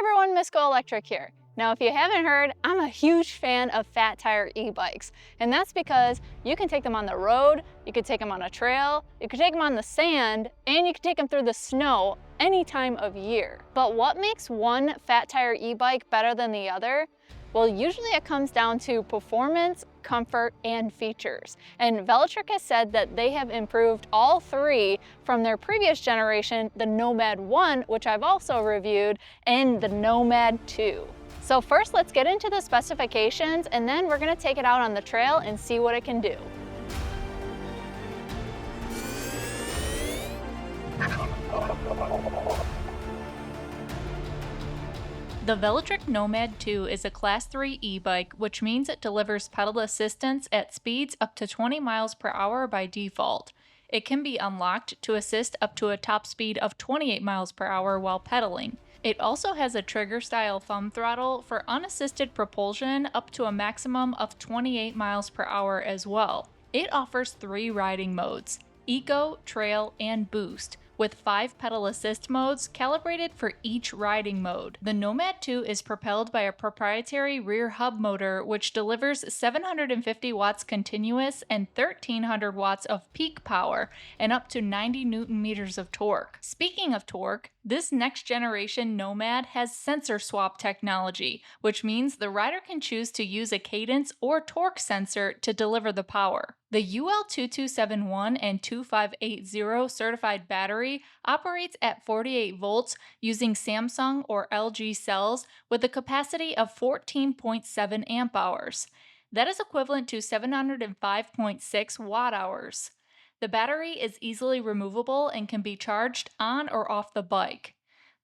everyone, Miss GoElectric here. Now, if you haven't heard, I'm a huge fan of fat tire e-bikes, and that's because you can take them on the road, you can take them on a trail, you can take them on the sand, and you can take them through the snow any time of year. But what makes one fat tire e-bike better than the other? Well, usually it comes down to performance, comfort, and features. And Velotric has said that they have improved all three from their previous generation, the Nomad 1, which I've also reviewed, and the Nomad 2. So first, let's get into the specifications, and then we're gonna take it out on the trail and see what it can do. The Velotric Nomad 2 is a Class 3 e-bike, which means it delivers pedal assistance at speeds up to 20 miles per hour by default. It can be unlocked to assist up to a top speed of 28 miles per hour while pedaling. It also has a trigger-style thumb throttle for unassisted propulsion up to a maximum of 28 miles per hour as well. It offers 3 riding modes: Eco, Trail, and Boost, with 5 pedal assist modes calibrated for each riding mode. The Nomad 2 is propelled by a proprietary rear hub motor which delivers 750 watts continuous and 1300 watts of peak power and up to 90 newton meters of torque. Speaking of torque, this next generation Nomad has sensor swap technology, which means the rider can choose to use a cadence or torque sensor to deliver the power. The UL2271 and 2580 certified battery operates at 48 volts using Samsung or LG cells with a capacity of 14.7 amp hours. That is equivalent to 705.6 watt hours. The battery is easily removable and can be charged on or off the bike.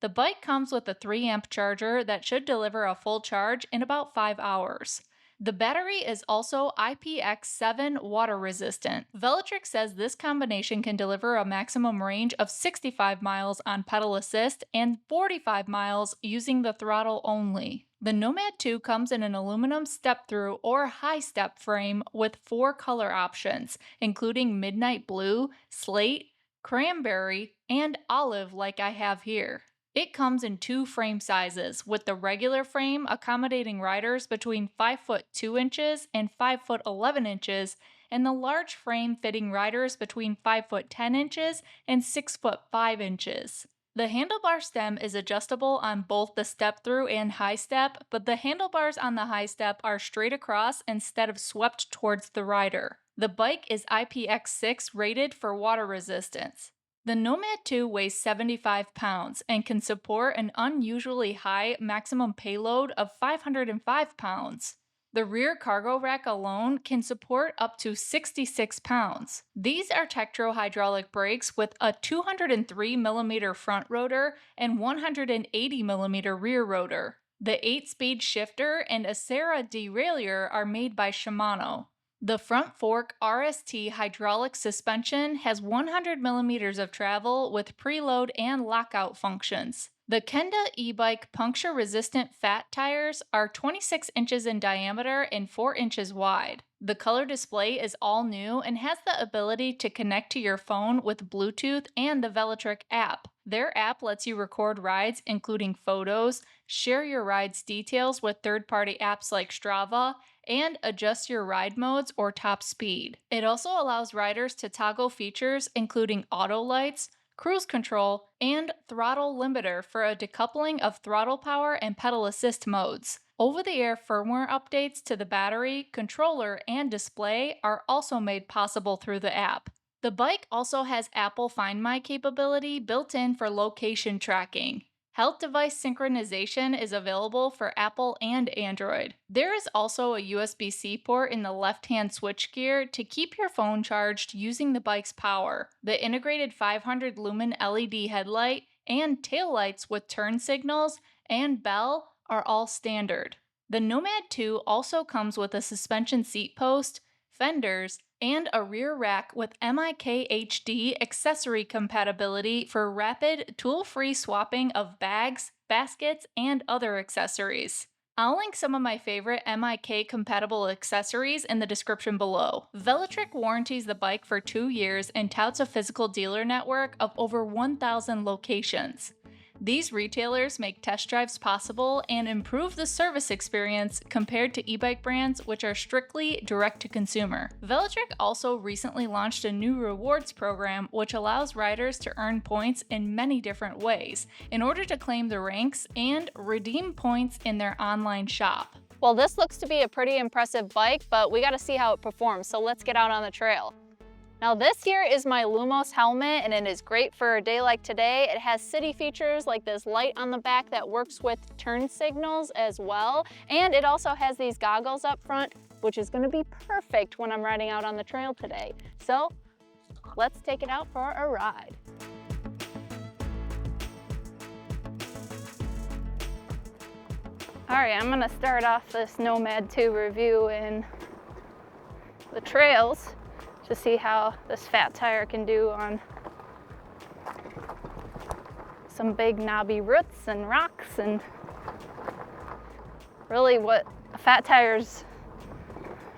The bike comes with a 3 amp charger that should deliver a full charge in about 5 hours. The battery is also IPX7 water resistant. Velotric says this combination can deliver a maximum range of 65 miles on pedal assist and 45 miles using the throttle only. The Nomad 2 comes in an aluminum step-through or high-step frame with 4 color options, including midnight blue, slate, cranberry, and olive like I have here. It comes in 2 frame sizes, with the regular frame accommodating riders between 5 foot 2 inches and 5 foot 11 inches, and the large frame fitting riders between 5 foot 10 inches and 6 foot 5 inches. The handlebar stem is adjustable on both the step-through and high step, but the handlebars on the high step are straight across instead of swept towards the rider. The bike is IPX6 rated for water resistance. The Nomad 2 weighs 75 pounds and can support an unusually high maximum payload of 505 pounds. The rear cargo rack alone can support up to 66 pounds. These are Tektro hydraulic brakes with a 203mm front rotor and 180mm rear rotor. The 8-speed shifter and Acera derailleur are made by Shimano. The front fork RST hydraulic suspension has 100mm of travel with preload and lockout functions. The Kenda e-bike puncture-resistant fat tires are 26 inches in diameter and 4 inches wide. The color display is all new and has the ability to connect to your phone with Bluetooth and the Velotric app. Their app lets you record rides including photos, share your ride's details with third-party apps like Strava, and adjust your ride modes or top speed. It also allows riders to toggle features including auto lights, cruise control, and throttle limiter for a decoupling of throttle power and pedal assist modes. Over-the-air firmware updates to the battery, controller, and display are also made possible through the app. The bike also has Apple Find My capability built in for location tracking. Health device synchronization is available for Apple and Android. There is also a USB-C port in the left-hand switchgear to keep your phone charged using the bike's power. The integrated 500 lumen LED headlight and taillights with turn signals and bell are all standard. The Nomad 2 also comes with a suspension seat post, fenders, and a rear rack with MIK HD accessory compatibility for rapid, tool-free swapping of bags, baskets, and other accessories. I'll link some of my favorite MIK compatible accessories in the description below. Velotric warranties the bike for 2 years and touts a physical dealer network of over 1,000 locations. These retailers make test drives possible and improve the service experience compared to e-bike brands which are strictly direct to consumer. Velotric also recently launched a new rewards program which allows riders to earn points in many different ways in order to claim the ranks and redeem points in their online shop. Well, this looks to be a pretty impressive bike, but we gotta see how it performs, so let's get out on the trail. Now this here is my Lumos helmet, and it is great for a day like today. It has city features like this light on the back that works with turn signals as well. And it also has these goggles up front, which is gonna be perfect when I'm riding out on the trail today. So let's take it out for a ride. All right, I'm gonna start off this Nomad 2 review in the trails to see how this fat tire can do on some big knobby roots and rocks, and really what a fat tire's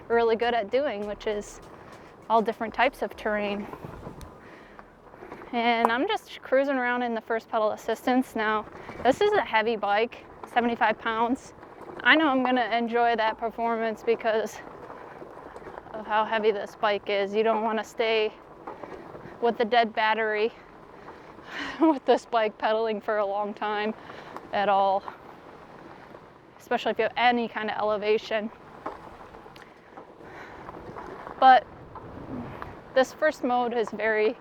really good at doing, which is all different types of terrain. And I'm just cruising around in the first pedal assistance. Now, this is a heavy bike, 75 pounds. I know I'm gonna enjoy that performance because of how heavy this bike is. You don't want to stay with the dead battery with this bike pedaling for a long time at all, especially if you have any kind of elevation. But this first mode is very,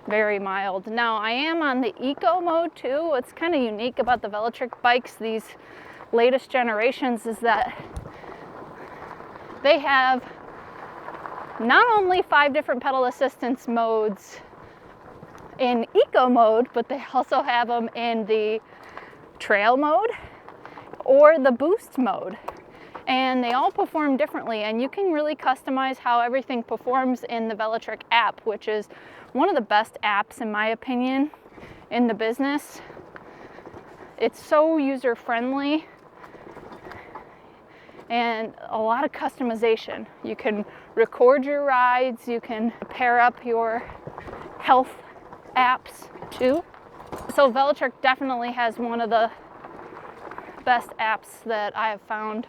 very mild. Now I am on the eco mode too. What's kind of unique about the Velotric bikes, these latest generations, is that they have not only 5 different pedal assistance modes in eco mode, but they also have them in the trail mode or the boost mode. And they all perform differently, and you can really customize how everything performs in the Velotric app, which is one of the best apps in my opinion in the business. It's so user-friendly and a lot of customization. You can record your rides, you can pair up your health apps too. So Velotric definitely has one of the best apps that I have found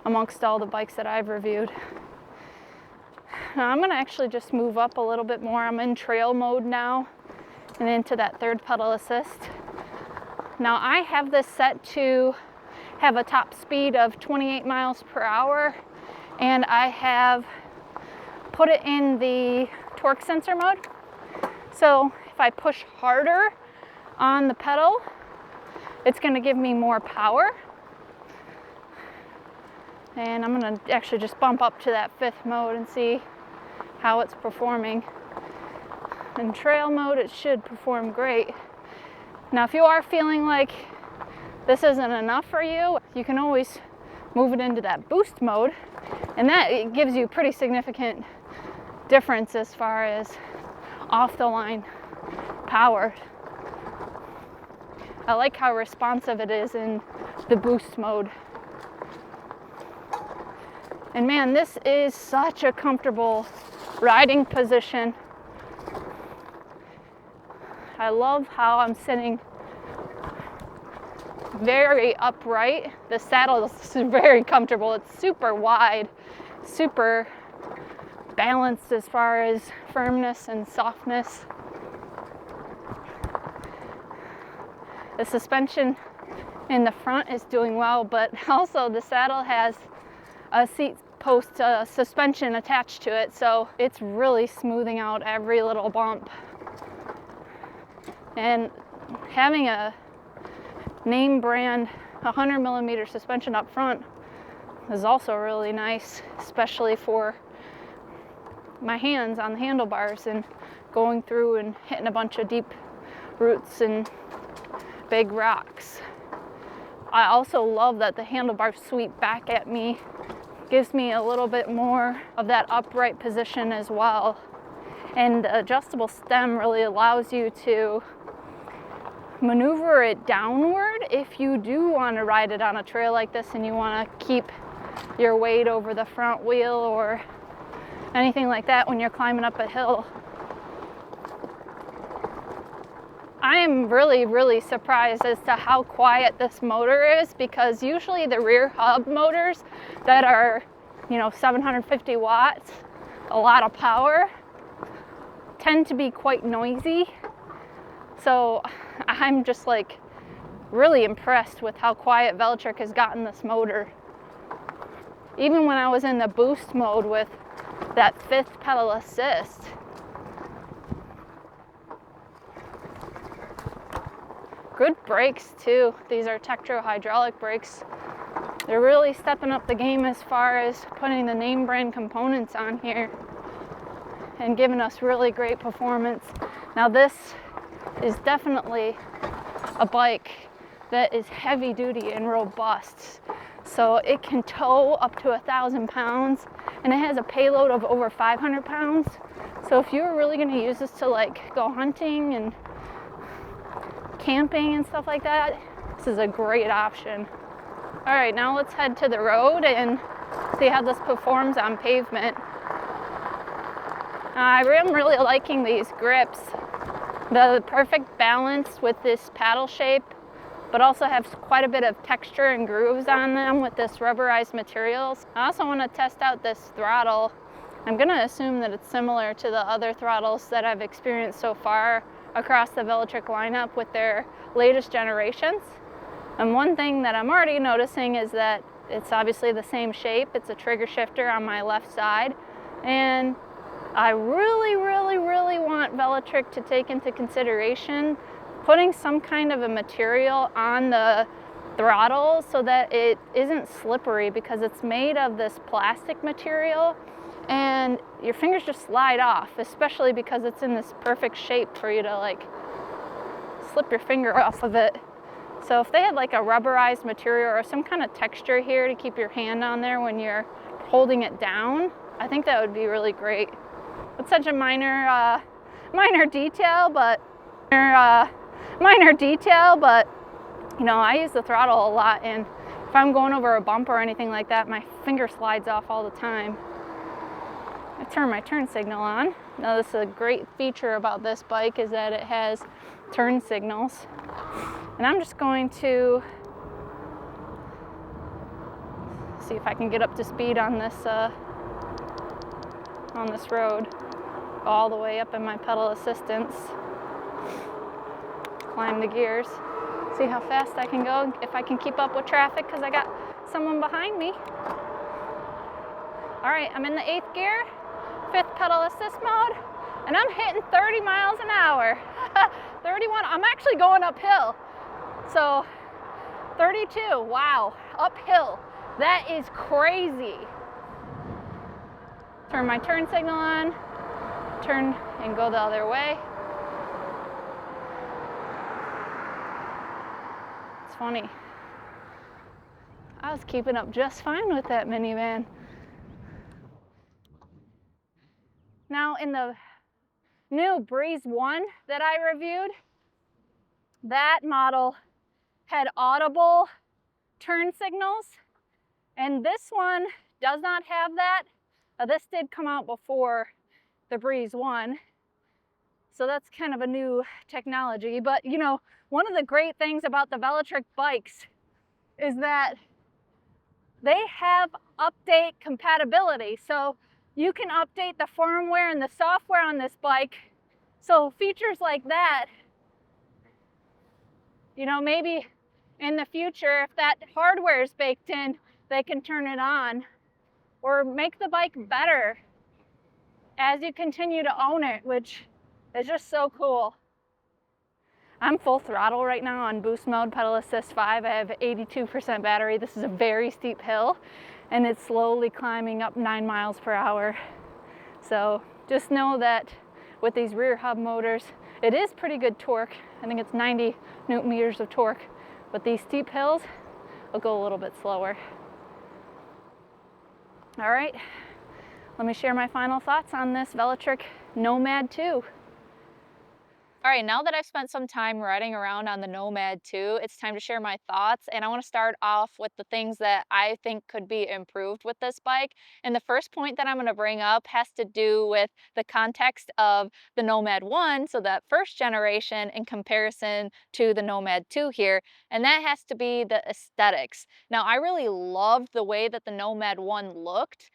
amongst all the bikes that I've reviewed. Now I'm gonna actually just move up a little bit more. I'm in trail mode now and into that third pedal assist. Now I have this set to have a top speed of 28 miles per hour, and I have put it in the torque sensor mode. So if I push harder on the pedal, it's going to give me more power. And I'm going to actually just bump up to that 5th mode and see how it's performing. In trail mode, it should perform great. Now if you are feeling like this isn't enough for you, you can always move it into that boost mode, and that it gives you pretty significant difference as far as off the line power. I like how responsive it is in the boost mode. And man, this is such a comfortable riding position. I love how I'm sitting very upright. The saddle is very comfortable. It's super wide, super balanced as far as firmness and softness. The suspension in the front is doing well, but also the saddle has a seat post suspension attached to it, so it's really smoothing out every little bump. And having a name brand 100mm suspension up front is also really nice, especially for my hands on the handlebars and going through and hitting a bunch of deep roots and big rocks. I also love that the handlebars sweep back at me, gives me a little bit more of that upright position as well. And the adjustable stem really allows you to maneuver it downward if you do want to ride it on a trail like this and you want to keep your weight over the front wheel or anything like that when you're climbing up a hill. I am really, really surprised as to how quiet this motor is, because usually the rear hub motors that are, you know, 750 watts, a lot of power, tend to be quite noisy. So I'm just like really impressed with how quiet Velotric has gotten this motor. Even when I was in the boost mode with that 5th pedal assist. Good brakes too. These are Tektro hydraulic brakes. They're really stepping up the game as far as putting the name brand components on here and giving us really great performance. Now this is definitely a bike that is heavy duty and robust. So it can tow up to 1,000 pounds, and it has a payload of over 500 pounds. So if you're really gonna use this to like go hunting and camping and stuff like that, this is a great option. All right, now let's head to the road and see how this performs on pavement. I am really liking these grips. The perfect balance with this paddle shape, but also have quite a bit of texture and grooves on them with this rubberized materials. I also want to test out this throttle. I'm going to assume that it's similar to the other throttles that I've experienced so far across the Velotric lineup with their latest generations. And one thing that I'm already noticing is that it's obviously the same shape. It's a trigger shifter on my left side. And I really, really, really want Velotric to take into consideration putting some kind of a material on the throttle so that it isn't slippery, because it's made of this plastic material and your fingers just slide off, especially because it's in this perfect shape for you to like slip your finger off of it. So if they had like a rubberized material or some kind of texture here to keep your hand on there when you're holding it down, I think that would be really great. It's such a minor detail, but you know, I use the throttle a lot, and if I'm going over a bump or anything like that, my finger slides off all the time. I turn my turn signal on. Now this is a great feature about this bike, is that it has turn signals. And I'm just going to see if I can get up to speed on this road. Go all the way up in my pedal assistance. Climb the gears. See how fast I can go, if I can keep up with traffic, because I got someone behind me. All right, I'm in the 8th gear, 5th pedal assist mode, and I'm hitting 30 miles an hour. 31, I'm actually going uphill. So 32, wow, uphill. That is crazy. Turn my turn signal on, turn and go the other way. It's funny. I was keeping up just fine with that minivan. Now in the new Breeze 1 that I reviewed, that model had audible turn signals, and this one does not have that. This did come out before the Breeze 1, so that's kind of a new technology. But you know, one of the great things about the Velotric bikes is that they have update compatibility. So you can update the firmware and the software on this bike. So features like that, you know, maybe in the future, if that hardware is baked in, they can turn it on or make the bike better as you continue to own it, which is just so cool. I'm full throttle right now on boost mode, pedal assist 5. I have 82% battery. This is a very steep hill, and it's slowly climbing up 9 miles per hour. So just know that with these rear hub motors, it is pretty good torque. I think it's 90 Newton meters of torque, but these steep hills will go a little bit slower. All right, let me share my final thoughts on this Velotric Nomad 2. All right, now that I've spent some time riding around on the Nomad 2, it's time to share my thoughts. And I want to start off with the things that I think could be improved with this bike. And the first point that I'm going to bring up has to do with the context of the Nomad 1, so that first generation, in comparison to the Nomad 2 here. And that has to be the aesthetics. Now, I really loved the way that the Nomad 1 looked.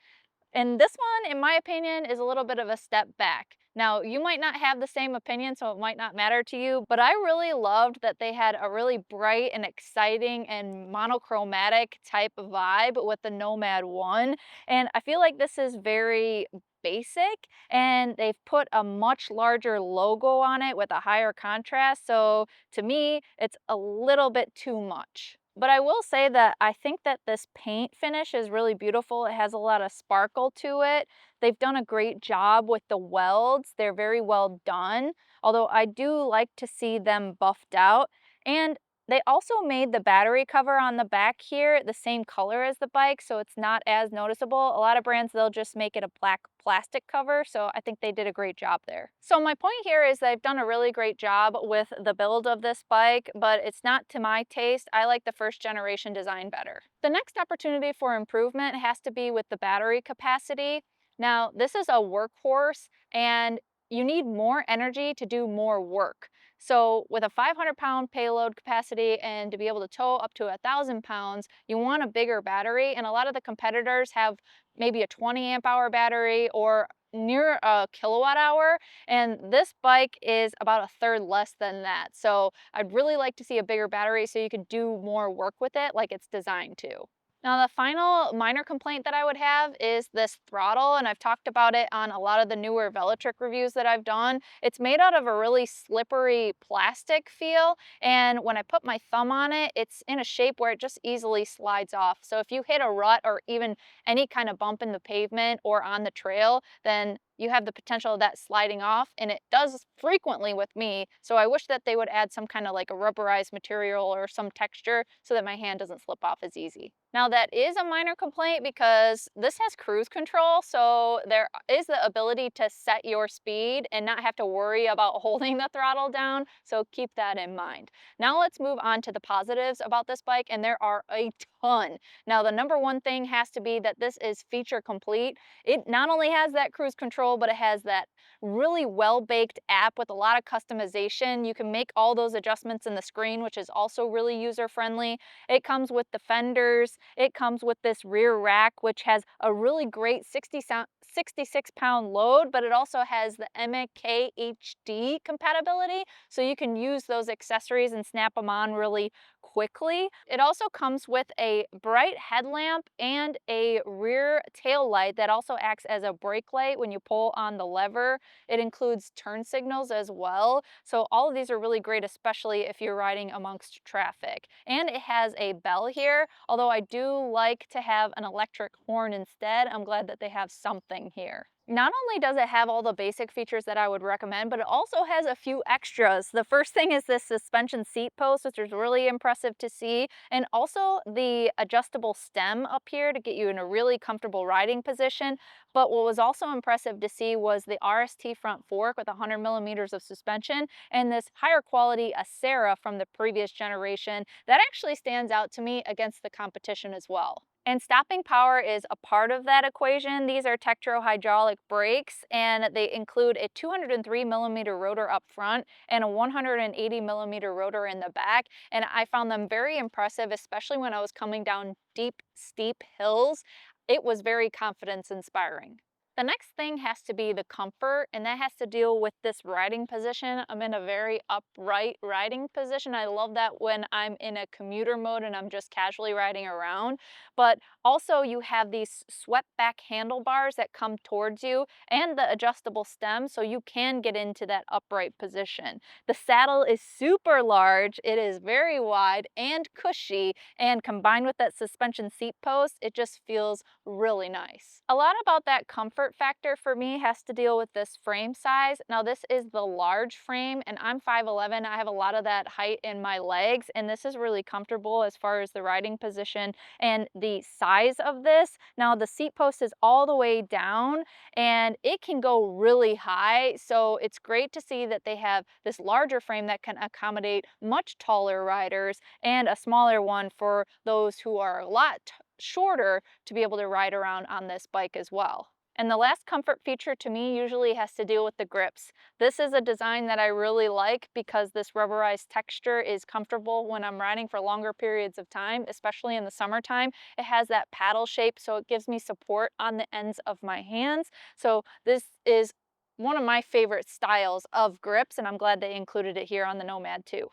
And this one, in my opinion, is a little bit of a step back. Now, you might not have the same opinion, so it might not matter to you, but I really loved that they had a really bright and exciting and monochromatic type of vibe with the Nomad 1. And I feel like this is very basic, and they've put a much larger logo on it with a higher contrast. So to me, it's a little bit too much. But I will say that I think that this paint finish is really beautiful. It has a lot of sparkle to it. They've done a great job with the welds. They're very well done, although I do like to see them buffed out. And they also made the battery cover on the back here the same color as the bike, so it's not as noticeable. A lot of brands, they'll just make it a black plastic cover, so I think they did a great job there. So my point here is they've done a really great job with the build of this bike, but it's not to my taste. I like the first generation design better. The next opportunity for improvement has to be with the battery capacity. Now, this is a Workhorse, and you need more energy to do more work. So with a 500-pound payload capacity and to be able to tow up to 1,000 pounds, you want a bigger battery. And a lot of the competitors have maybe a 20 amp hour battery or near a kilowatt hour. And this bike is about a third less than that. So I'd really like to see a bigger battery so you can do more work with it like it's designed to. Now, the final minor complaint that I would have is this throttle, and I've talked about it on a lot of the newer Velotric reviews that I've done. It's made out of a really slippery plastic feel, and when I put my thumb on it, it's in a shape where it just easily slides off. So if you hit a rut or even any kind of bump in the pavement or on the trail, then you have the potential of that sliding off, and it does frequently with me. So I wish that they would add some kind of like a rubberized material or some texture so that my hand doesn't slip off as easy. Now, that is a minor complaint because this has cruise control, so there is the ability to set your speed and not have to worry about holding the throttle down, so keep that in mind. Now let's move on to the positives about this bike, and there are a ton. Now, the number one thing has to be that this is feature complete. It not only has that cruise control, but it has that really well-baked app with a lot of customization. You can make all those adjustments in the screen, which is also really user-friendly. It comes with the fenders. It comes with this rear rack, which has a really great 66-pound load, but it also has the MK HD compatibility, so you can use those accessories and snap them on really quickly. It also comes with a bright headlamp and a rear tail light that also acts as a brake light when you pull on the lever. It includes turn signals as well. So all of these are really great, especially if you're riding amongst traffic. And it has a bell here, although I do like to have an electric horn instead. I'm glad that they have something here. Not only does it have all the basic features that I would recommend, but it also has a few extras. The first thing is this suspension seat post, which is really impressive to see, and also the adjustable stem up here to get you in a really comfortable riding position. But what was also impressive to see was the RST front fork with 100 millimeters of suspension and this higher quality Acera from the previous generation. That actually stands out to me against the competition as well. And stopping power is a part of that equation. These are Tektro hydraulic brakes, and they include a 203 millimeter rotor up front and a 180 millimeter rotor in the back. And I found them very impressive, especially when I was coming down deep, steep hills. It was very confidence inspiring. The next thing has to be the comfort, and that has to deal with this riding position. I'm in a very upright riding position. I love that when I'm in a commuter mode and I'm just casually riding around. But also you have these swept back handlebars that come towards you and the adjustable stem, so you can get into that upright position. The saddle is super large, it is very wide and cushy, and combined with that suspension seat post, it just feels really nice. A lot about that comfort comfort factor for me has to deal with this frame size. Now this is the large frame and I'm 5'11". I have a lot of that height in my legs and this is really comfortable as far as the riding position and the size of this. Now the seat post is all the way down and it can go really high. So it's great to see that they have this larger frame that can accommodate much taller riders and a smaller one for those who are a lot shorter to be able to ride around on this bike as well. And the last comfort feature to me usually has to deal with the grips. This is a design that I really like because this rubberized texture is comfortable when I'm riding for longer periods of time, especially in the summertime. It has that paddle shape, so it gives me support on the ends of my hands. So this is one of my favorite styles of grips, and I'm glad they included it here on the Nomad too.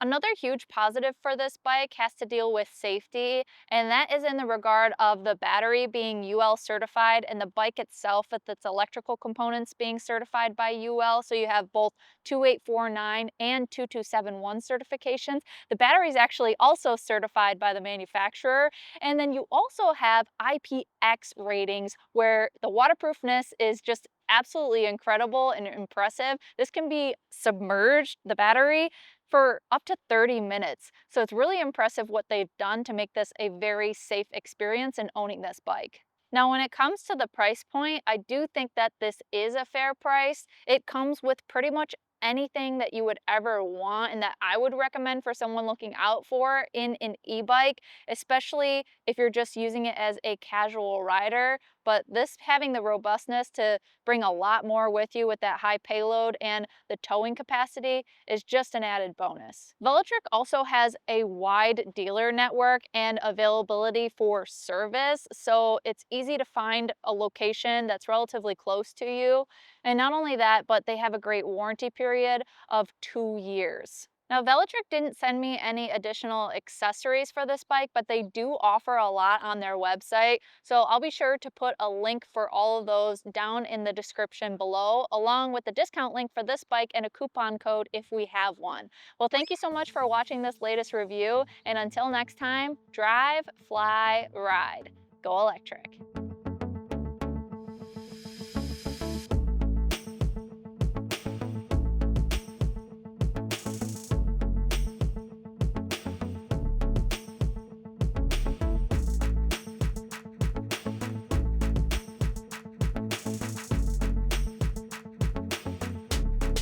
Another huge positive for this bike has to deal with safety, and that is in the regard of the battery being UL certified and the bike itself with its electrical components being certified by UL. So you have both 2849 and 2271 certifications. The battery is actually also certified by the manufacturer. And then you also have IPX ratings where the waterproofness is just absolutely incredible and impressive. This can be submerged, the battery, for up to 30 minutes. So it's really impressive what they've done to make this a very safe experience in owning this bike. Now, when it comes to the price point, I do think that this is a fair price. It comes with pretty much anything that you would ever want and that I would recommend for someone looking out for in an e-bike, especially if you're just using it as a casual rider. But this having the robustness to bring a lot more with you with that high payload and the towing capacity is just an added bonus. Velotric also has a wide dealer network and availability for service, so it's easy to find a location that's relatively close to you. And not only that, but they have a great warranty period of 2 years. Now, Velotric didn't send me any additional accessories for this bike, but they do offer a lot on their website. So I'll be sure to put a link for all of those down in the description below, along with the discount link for this bike and a coupon code if we have one. Well, thank you so much for watching this latest review. And until next time, drive, fly, ride. Go electric.